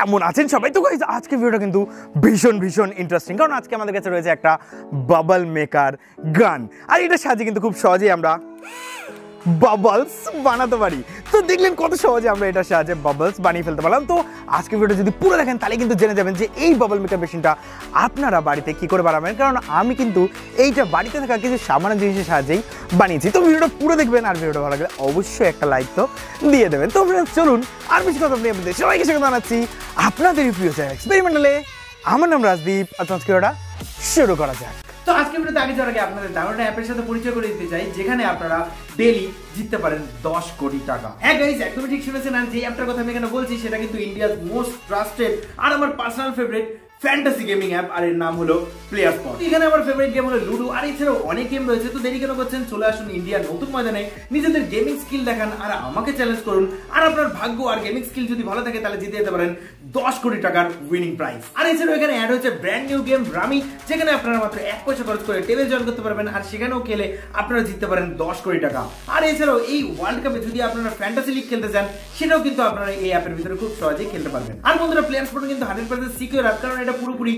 কেমন আছেন সবাই? তো গাইস আজকে ভিডিওটা কিন্তু ভীষণ ইন্টারেস্টিং, কারণ আজকে আমাদের কাছে রয়েছে একটা বাবল মেকার গান, আর এটা সাহায্যে কিন্তু খুব সহজেই আমরা বাবলস বানাতে পারি। তো দেখলেন কত সহজে আমরা এটার সাহায্যে বাবলস বানিয়ে ফেলতে পারলাম। তো আজকে ভিডিওটা যদি পুরো দেখেন তাহলে কিন্তু জেনে যাবেন যে এই বাবল মেকার মেশিনটা আপনারা বাড়িতে কি করে বানাবেন, কারণ আমি কিন্তু এইটা বাড়িতে থাকা কিছু সামান্য জিনিসের সাহায্যেই বানিয়েছি। তো ভিডিওটা পুরো দেখবেন, আর ভিডিওটা ভালো লাগলে অবশ্যই একটা লাইক তো দিয়ে দেবেন। তো চলুন আর বেশি কথা আপনি আপনাদের সবাইকে স্বাগত জানাচ্ছি আপনাদের প্রিয় চ্যানেল এক্সপেরিমেন্টালে। আমার নাম রাজদীপ, আর আজকে ভিডিওটা শুরু করা যাক। তো আজকে ভিডিওতে আগে যাওয়ার আগে আপনাদের দারুণ অ্যাপের সাথে পরিচয় করে দিতে চাই, যেখানে আপনারা ডেইলি জিততে পারেন 10 কোটি টাকা। হ্যাঁ গাইস, একদমই ঠিক শুনেছেন। আর যে অ্যাপটার কথা আমি এখানে বলছি সেটা কিন্তু ইন্ডিয়াস মোস্ট ট্রাস্টেড আর আমার personal favourite fantasy gaming app, আর এর নাম হলো প্লেয়ার স্পট। এখানে আমার ফেভারিট গেম হলো লুডো, আর এছাড়াও অনেক গেম রয়েছে। তো দেরি কেন করছেন, চলে আসুন ইন্ডিয়ার নতুন ময়দানে, নিজেদের গেমিং স্কিল দেখান আর আমাকে চ্যালেঞ্জ করুন। আর আপনার ভাগ্য আর গেমিং স্কিল যদি ভালো থাকে তাহলে জিতে যেতে পারেন 10 কোটি টাকার উইনিং প্রাইজ। আর এছাড়াও এখানে অ্যাড হচ্ছে ব্র্যান্ড নিউ গেম রামি, যেখানে আপনারা মাত্র 1 পয়সা খরচ করে টেবিল জয়েন করতে পারবেন, আর সেখানেও খেলে আপনারা জিততে পারেন 10 কোটি টাকা। আর এছাড়াও এই ওয়ার্ল্ড কাপে যদি আপনারা ফ্যান্টাসি লিগ খেলতে চান, সেটাও কিন্তু আপনারা এই অ্যাপের ভিতরে খুব সহজেই খেলতে পারবেন। আর বন্ধুরা, প্লেয়ার স্পট কিন্তু 100% সিকিউর অ্যাপ, কারণ এটা পুরোপুরি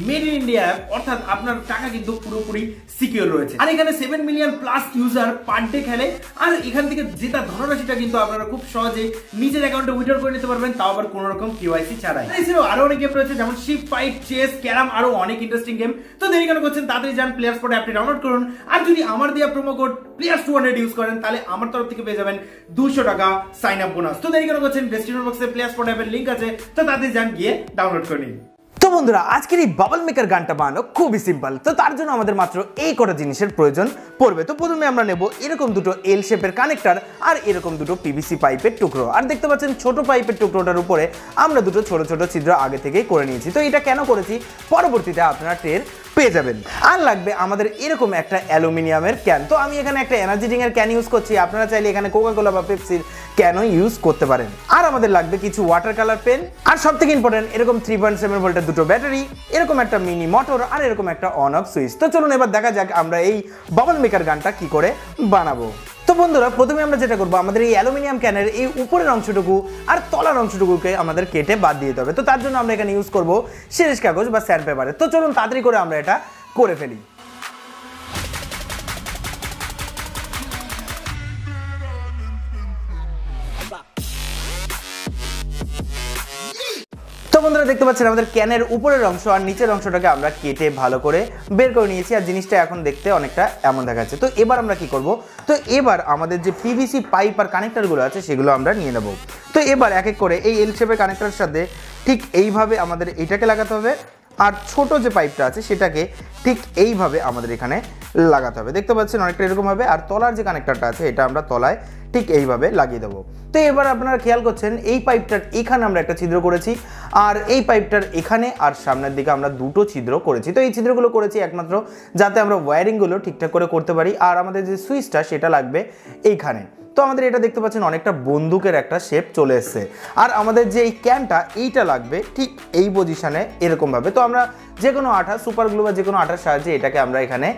মেড ইন ইন্ডিয়া অ্যাপ, অর্থাৎ আপনার টাকা কিন্তু পুরোপুরি সিকিউর রয়েছে। আর এখানে 7 million plus user per day খেলে, আর এখান থেকে জেতা ধনরাশিটা কিন্তু আপনারা খুব সহজে নিজের অ্যাকাউন্টে উইথড্র করে নিতে পারবেন, তাও আবার কোনো রকম কেওয়াইসি ছাড়াই। এছাড়াও আরো অনেক গেম রয়েছে, যেমন শিপ ফাইট, চেস, ক্যারাম, আরো অনেক ইন্টারেস্টিং গেম। তো দেরি কেন করছেন, তাড়াতাড়ি যান প্লেয়ার স্পট অ্যাপটি ডাউনলোড করুন। আর যদি আমার দেওয়া প্রোমো কোড প্লেয়ার্স200 ইউজ করেন, তাহলে আমার তরফ থেকে পেয়ে যাবেন 200 টাকা সাইন আপ বোনাস। তো দেরি কেন করছেন, ডেসক্রিপশন বক্সে প্লেয়ার স্পট অ্যাপের লিংক আছে, তো তাড়াতাড়ি যান গিয়ে ডাউনলোড করে নিন। তো বন্ধুরা, আজকের এই বাবল মেকার গানটা বানানো খুবই সিম্পল। তো তার জন্য আমাদের মাত্র এই কটা জিনিসের প্রয়োজন পড়বে। তো প্রথমে আমরা নেব এরকম দুটো এল শেপের কানেক্টর, আর এরকম দুটো পিভিসি পাইপের টুকরো। আর দেখতে পাচ্ছেন ছোট পাইপের টুকরোটার উপরে আমরা দুটো ছোট ছোট ছিদ্র আগে থেকেই করে নিয়েছি। তো এটা কেন করেছি পরবর্তীতে আপনারা টের পেয়ে যাবেন। আর লাগবে আমাদের এরকম একটা অ্যালুমিনিয়ামের ক্যান। তো আমি এখানে একটা এনার্জি ড্রিঙ্ক এর ক্যান ইউজ করছি, আপনারা চাইলে এখানে কোকা কোলা বা পেপসির ক্যানও ইউজ করতে পারেন। আর আমাদের লাগবে কিছু ওয়াটার কালার পেন, আর সবথেকে ইম্পর্টেন্ট এরকম 3.7 ভোল্টের দুটো ব্যাটারি, এরকম একটা মিনি মোটর, আর এরকম একটা অন অফ সুইচ। তো চলুন এবার দেখা যাক আমরা এই বাবল মেকার গানটা কি করে বানাবো। তো বন্ধুরা, প্রথমে আমরা যেটা করবো, আমাদের এই অ্যালুমিনিয়াম ক্যানের এই উপরের অংশটুকু আর তলার অংশটুকুকে আমাদের কেটে বাদ দিয়ে দিতে হবে। তো তার জন্য আমরা এখানে ইউজ করবো শিরিষ কাগজ বা স্যান্ড পেপারে। তো চলুন তাড়াতাড়ি করে আমরা এটা করে ফেলি। বন্ধুরা, দেখতে পাচ্ছেন আমাদের ক্যানের উপরের অংশ আর নিচের অংশটাকে আমরা কেটে ভালো করে বের করে নিয়েছি, আর জিনিসটা এখন দেখতে অনেকটা এমন দেখাচ্ছে। তো এবার আমরা কি করব, তো এবার আমাদের যে পিভিসি পাইপ আর কানেক্টরগুলো আছে সেগুলো আমরা নিয়ে নেব। তো এবার এক এক করে এই এল শেপের কানেক্টরের সাথে ঠিক এইভাবে আমাদের এইটাকে লাগাতে হবে, আর ছোট যে পাইপটা আছে সেটাকে ঠিক এইভাবে আমাদের এখানে লাগাতে হবে। দেখতে পাচ্ছেন অনেকটা এরকম হবে। আর তলার যে কানেক্টরটা আছে এটা আমরা তলায় ঠিক এইভাবে লাগিয়ে দেবো। তো এবার আপনারা খেয়াল করছেন এই পাইপটার এখানে আমরা একটা ছিদ্র করেছি, আর এই পাইপটার এখানে আর সামনের দিকে আমরা দুটো ছিদ্র করেছি। তো এই ছিদ্রগুলো করেছি একমাত্র যাতে আমরা ওয়্যারিংগুলো ঠিকঠাক করে করতে পারি। আর আমাদের যে সুইচটা সেটা লাগবে এইখানে। তো আমাদের এটা দেখতে পাচ্ছেন অনেকটা বন্দুকের একটা শেপ চলে এসছে। আর আমাদের যে এই ক্যানটা এইটা লাগবে ঠিক এই পজিশনে এরকমভাবে। তো আমরা যে কোনো আঠা, সুপার গ্লু বা যে কোনো আঠার সাহায্যে এটাকে আমরা এখানে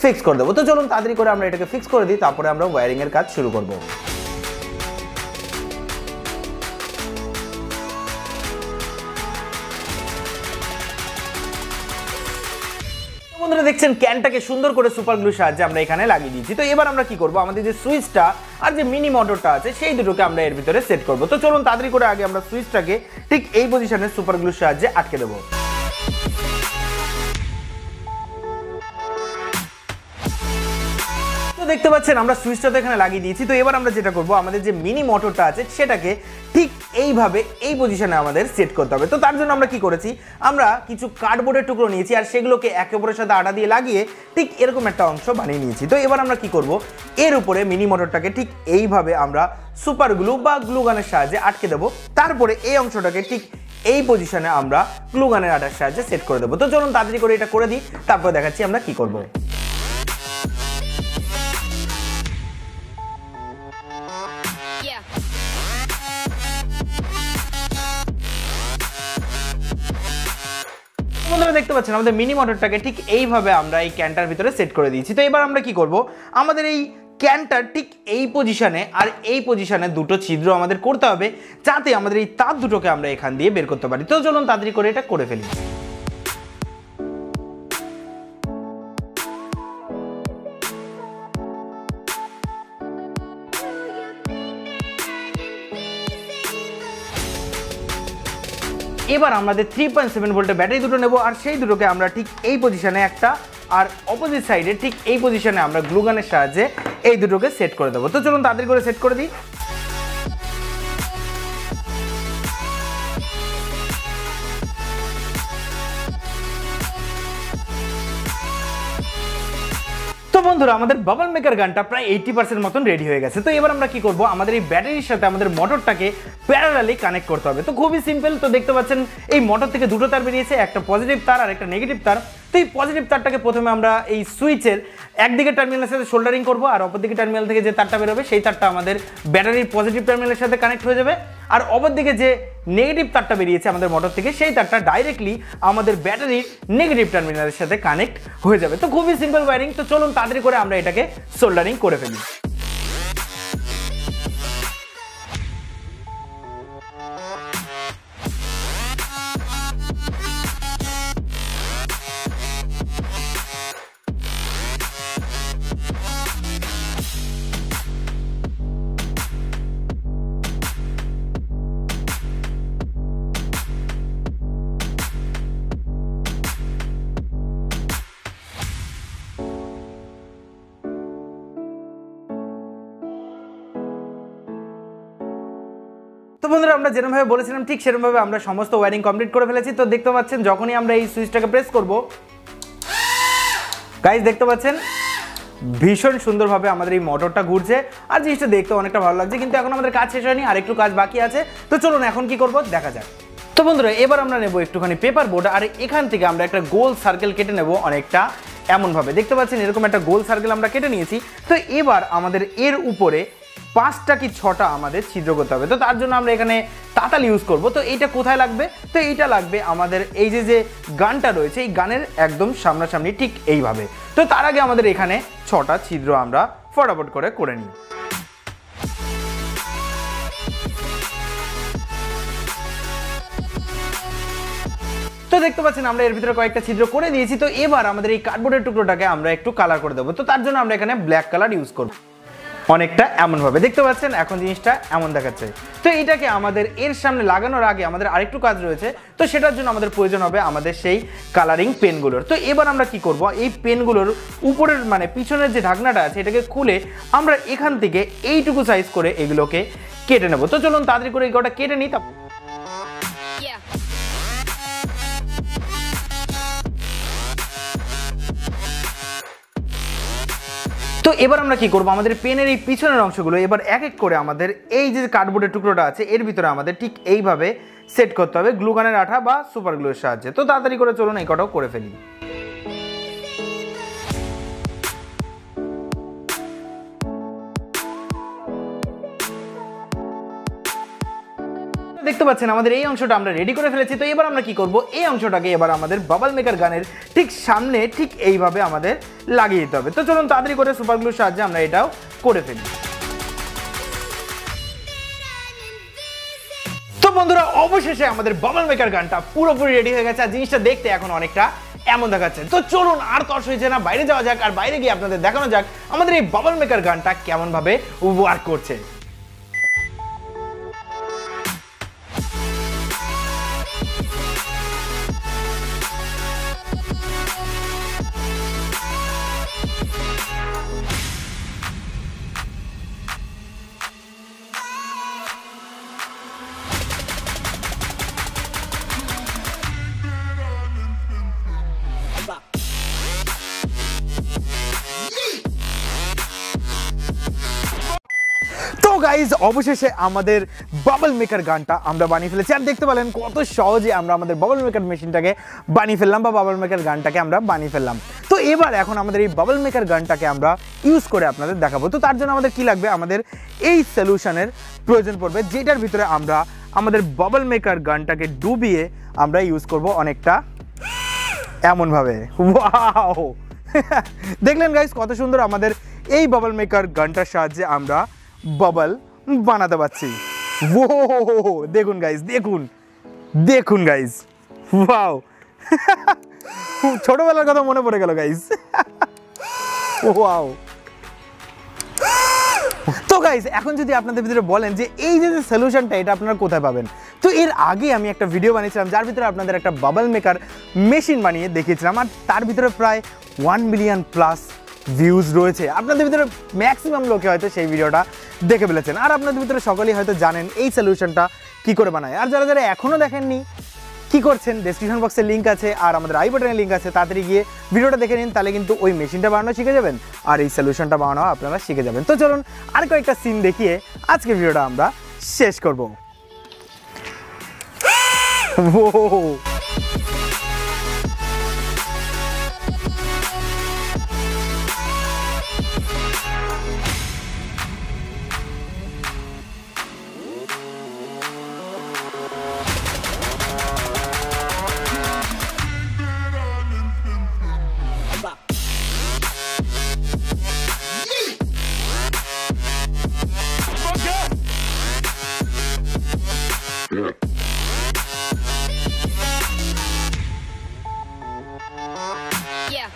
ফিক্স করে দেবো। তো চলুন তাড়াতাড়ি করে আমরা এটাকে ফিক্স করে দিই, তারপরে আমরা ওয়্যারিংয়ের কাজ শুরু করবো। বন্ধুরা, দেখছেন ক্যানটাকে সুন্দর করে সুপার গ্লুর সাহায্যে আমরা এখানে লাগিয়ে দিয়েছি। তো এবার আমরা কি করব, আমাদের যে সুইচটা আর যে মিনি মোটরটা আছে সেই দুটোকে আমরা এর ভিতরে সেট করব। তো চলুন তাড়াতাড়ি করে আগে আমরা সুইচটাকে ঠিক এই পজিশনে সুপার গ্লুর সাহায্যে আটকে দেবো। দেখতে পাচ্ছেন আমরা সুইচটা তো এখানে লাগিয়ে দিয়েছি। তো এবার আমরা যেটা করব, আমাদের যে মিনি মোটরটা আছে সেটাকে ঠিক এইভাবে এই পজিশনে আমাদের সেট করতে হবে। তো তার জন্য আমরা কি করেছি, আমরা কিছু কার্ডবোর্ডের টুকরো নিয়েছি, আর সেগুলোকে একে অপরের সাথে আটা দিয়ে লাগিয়ে ঠিক এরকম একটা অংশ বানিয়ে নিয়েছি। তো এবার আমরা কি করব, এর উপরে মিনি মোটরটাকে ঠিক এইভাবে আমরা সুপার গ্লু বা গ্লু গানের সাহায্যে আটকে দেবো। তারপরে এই অংশটাকে ঠিক এই পজিশনে আমরা গ্লু গানের আটার সাহায্যে সেট করে দেবো। তো চলুন তাড়াতাড়ি করে এটা করে দিই, তারপরে দেখাচ্ছি আমরা কি করব। বন্ধুরা, দেখতে পাচ্ছেন আমাদের মিনি মোটরটাকে ঠিক এইভাবে আমরা এই ক্যানটার ভিতরে সেট করে দিয়েছি। তো এবার আমরা কি করব, আমাদের এই ক্যানটার ঠিক এই পজিশনে আর এই পজিশনে দুটো ছিদ্র আমাদের করতে হবে, যাতে আমাদের এই তার দুটোকে আমরা এখান দিয়ে বের করতে পারি। তো চলুন তাড়াতাড়ি করে এটা করে ফেলি। এবার আমাদের 3.7 ভোল্টের ব্যাটারি দুটো নেব, আর সেই দুটোকে আমরা ঠিক এই পজিশনে একটা, আর অপোজিট সাইডে ঠিক এই পজিশনে আমরা গ্লু গানের সাহায্যে এই দুটোকে সেট করে দেবো। তো চলুন তাড়াতাড়ি করে সেট করে দিই। তো বন্ধুরা, আমাদের বাবল মেকার গানটা প্রায় 80% মতন রেডি হয়ে গেছে। তো এবার আমরা কি করব, আমাদের এই ব্যাটারির সাথে আমাদের মোটরটাকে প্যারালালি কানেক্ট করতে হবে। তো খুবই সিম্পল। তো দেখতে পাচ্ছেন এই মোটর থেকে দুটো তার বেরিয়েছে, একটা পজিটিভ তার আর একটা নেগেটিভ তার। তো এই পজিটিভ তারটাকে প্রথমে আমরা এই সুইচের একদিকে টার্মিনালের সাথে সোল্ডারিং করব, আর অপরদিকে টার্মিনাল থেকে যে তারটা বেরোবে সেই তারটা আমাদের ব্যাটারির পজিটিভ টার্মিনালের সাথে কানেক্ট হয়ে যাবে, আর অপরদিকে যে নেগেটিভ তারটা বেরিয়েছে আমাদের মোটর থেকে সেই তারটা ডাইরেক্টলি আমাদের ব্যাটারির নেগেটিভ টার্মিনালের সাথে কানেক্ট হয়ে যাবে। তো খুবই সিম্পল ওয়্যারিং। তো চলুন তাড়াতাড়ি করে আমরা এটাকে সোল্ডারিং করে ফেলি। তো বন্ধুরা, আমরা যেরকমভাবে বলেছিলাম ঠিক সেরকমভাবে আমরা সমস্ত ওয়্যারিং কমপ্লিট করে ফেলেছি। তো দেখতে পাচ্ছেন যখনই আমরা এই সুইচটাকে প্রেস করব, গাইস দেখতে পাচ্ছেন ভীষণ সুন্দরভাবে আমাদের এই মোটরটা ঘুরছে, আর জিনিসটা দেখতে অনেকটা ভালো লাগছে। কিন্তু এখন আমাদের কাজ শেষ হয়নি, আর একটু কাজ বাকি আছে। তো চলুন এখন কি করব দেখা যাক। তো বন্ধুরা, এবার আমরা নেব একটুখানি পেপার বোর্ড, আর এখান থেকে আমরা একটা গোল সার্কেল কেটে নেব অনেকটা এমনভাবে। দেখতে পাচ্ছেন এরকম একটা গোল সার্কেল আমরা কেটে নিয়েছি। তো এবার আমাদের এর উপরে 5টা কি 6টা আমাদের ছিদ্র করতে হবে। তো তার জন্য আমরা এখানে তাতাল ইউজ করব। তো এইটা কোথায় লাগবে? তো এইটা লাগবে আমাদের এই যে গানটা রয়েছে এই গানের একদম সামনাসামনি ঠিক এইভাবে। তো তার আগে আমাদের এখানে 6টা ছিদ্র আমরা ফটাফট করে নিই। তো দেখতে পাচ্ছেন আমরা এর ভিতরে কয়েকটা ছিদ্র করে দিয়েছি। তো এবার আমাদের এই কার্ডবোর্ডের টুকরোটাকে আমরা একটু কালার করে দেবো। তো তার জন্য আমরা এখানে ব্ল্যাক কালার ইউজ করব অনেকটা এমনভাবে। দেখতে পাচ্ছেন এখন জিনিসটা এমন দেখাচ্ছে। তো এইটাকে আমাদের এর সামনে লাগানোর আগে আমাদের আরেকটু কাজ রয়েছে। তো সেটার জন্য আমাদের প্রয়োজন হবে আমাদের সেই কালারিং পেনগুলোর। তো এবার আমরা কি করব, এই পেনগুলোর উপরের মানে পিছনের যে ঢাকনাটা আছে এটাকে খুলে আমরা এখান থেকে এইটুকু সাইজ করে এগুলোকে কেটে নেব। তো চলুন তাড়াতাড়ি করে এই গোটা কেটে নিই। তো এবার আমরা কি করব, আমাদের পেনের এই পিছনের অংশগুলো এবার এক এক করে আমাদের এই যে কার্ডবোর্ডের টুকরোটা আছে এর ভিতরে আমাদের ঠিক এইভাবে সেট করতে হবে গ্লু গানের আঠা বা সুপার গ্লুর সাহায্যে। তো তাড়াতাড়ি করে চলুন এই কটাও করে ফেলি। দেখতে পাচ্ছেন আমাদের এই অংশটা আমরা রেডি করে ফেলেছি। তো এবার আমরা কি করব, এই অংশটাকে এবার আমাদের বাবল মেকার গানের ঠিক সামনে ঠিক এইভাবে আমাদের লাগিয়ে দিতে হবে। তো চলুন তাড়াতাড়ি করে সুপার গ্লুর সাহায্যে আমরা এটাও করে ফেলি। তো বন্ধুরা, অবশেষে আমাদের বাবল মেকার গানটা পুরোপুরি রেডি হয়ে গেছে, আর জিনিসটা দেখতে এখন অনেকটা এমন দেখাচ্ছে। তো চলুন আর তর্স হয়েছে না, বাইরে যাওয়া যাক, আর বাইরে গিয়ে আপনাদের দেখানো যাক আমাদের এই বাবল মেকার গানটা কেমন ভাবে ওয়ার্ক করছে। তো গাইজ, অবশেষে আমাদের বাবল মেকার গানটা আমরা বানিয়ে ফেলেছি, আর দেখতে পেলেন কত সহজে আমরা আমাদের বাবল মেকার মেশিনটাকে বানিয়ে ফেললাম বা বাবল মেকার গানটাকে আমরা বানিয়ে ফেললাম। তো এবার এখন আমাদের এই বাবল মেকার গানটাকে আমরা ইউজ করে আপনাদের দেখাবো। তো তার জন্য আমাদের কি লাগবে, আমাদের এই সলিউশনের প্রয়োজন পড়বে, যেটার ভিতরে আমরা আমাদের বাবল মেকার গানটাকে ডুবিয়ে আমরা ইউজ করব অনেকটা এমনভাবে। ওয়াও, দেখলেন গাইজ কত সুন্দর আমাদের এই বাবল মেকার গানটার সাহায্যে আমরা বাবল বানাতে পারছি। ও দেখুন গাইজ, দেখুন গাইজ, ওয়াও ছোটবেলার কথা মনে পড়ে গেল গাইজ। ওয়াও। তো গাইজ এখন যদি আপনাদের ভিতরে বলেন যে এই যে সলিউশনটা এটা আপনারা কোথায় পাবেন, তো এর আগে আমি একটা ভিডিও বানিয়েছিলাম যার ভিতরে আপনাদের একটা বাবল মেকার মেশিন বানিয়ে দেখিয়েছিলাম, আর তার ভিতরে প্রায় 1 মিলিয়ন প্লাস ভিউজ রয়েছে। আপনাদের ভিতরে ম্যাক্সিমাম লোকে হয়তো সেই ভিডিওটা দেখে ফেলেছেন, আর আপনাদের ভিতরে সকলেই হয়তো জানেন এই সলিউশনটা কি করে বানায়। আর যারা যারা এখনও দেখেননি কি করছেন, ডেসক্রিপশন বক্সে লিঙ্ক আছে আর আমাদের আই বাটনের লিঙ্ক আছে, তাড়াতাড়ি গিয়ে ভিডিওটা দেখে নিন, তাহলে কিন্তু ওই মেশিনটা বানানো শিখে যাবেন আর এই সলিউশনটা বানানো আপনারা শিখে যাবেন। তো চলুন আর কয়েকটা সিন দেখিয়ে আজকে ভিডিওটা আমরা শেষ করব। Yeah.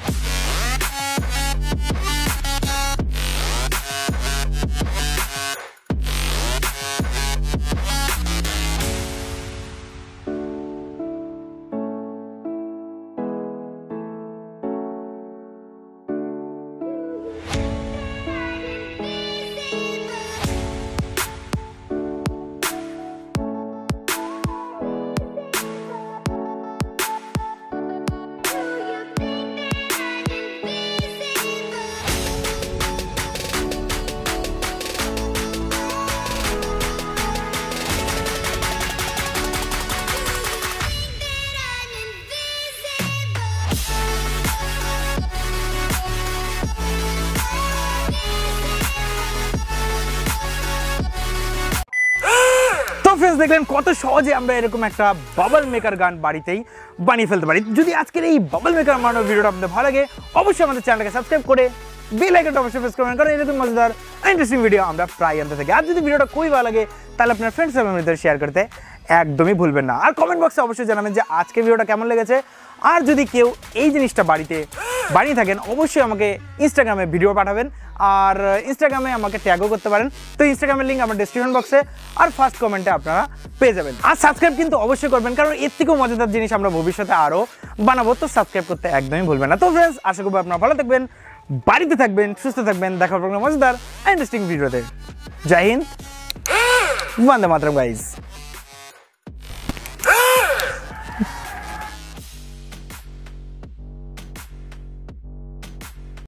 ফ্রেন্ডস দেখলেন কত সহজে আমরা এরকম একটা বাবল মেকার গান বাড়িতেই বানিয়ে ফেলতে পারি। যদি আজকের এই বাবল মেকার বানানোর ভিডিওটা আপনাদের ভালো লাগে অবশ্যই আমাদের চ্যানেলটাকে সাবস্ক্রাইব করে বেল আইকনটা অবশ্যই প্রেস করবেন, কারণ এরকম মজাদার ইন্টারেস্টিং ভিডিও আমরা প্রায় আনতে থাকি। আর যদি ভিডিওটা খুবই ভালো লাগে তাহলে আপনার ফ্রেন্ডস এবং ফ্যামিলিদের শেয়ার করতে একদমই ভুলবেন না। আর কমেন্ট বক্সে অবশ্যই জানাবেন যে আজকের ভিডিওটা কেমন লেগেছে। আর যদি কেউ এই জিনিসটা বাড়িতে বানিয়ে থাকেন অবশ্যই আমাকে ইনস্টাগ্রামে ভিডিও পাঠাবেন, আর ইনস্টাগ্রামে আমাকে ট্যাগও করতে পারেন। তো ইনস্টাগ্রামের লিঙ্ক আমার ডেসক্রিপশন বক্সে আর ফার্স্ট কমেন্টে আপনারা পেয়ে যাবেন। আর সাবস্ক্রাইব কিন্তু অবশ্যই করবেন, কারণ এর থেকেও মজাদার জিনিস আমরা ভবিষ্যতে আরও বানাবো। তো সাবস্ক্রাইব করতে একদমই ভুলবেন না। তো ফ্রেন্ডস আশা করবো আপনারা ভালো থাকবেন, বাড়িতে থাকবেন, সুস্থ থাকবেন। দেখা হবে মজাদার ইন্টারেস্টিং ভিডিওতে। জয় হিন্দ, বন্দে মাতরম গাইজ।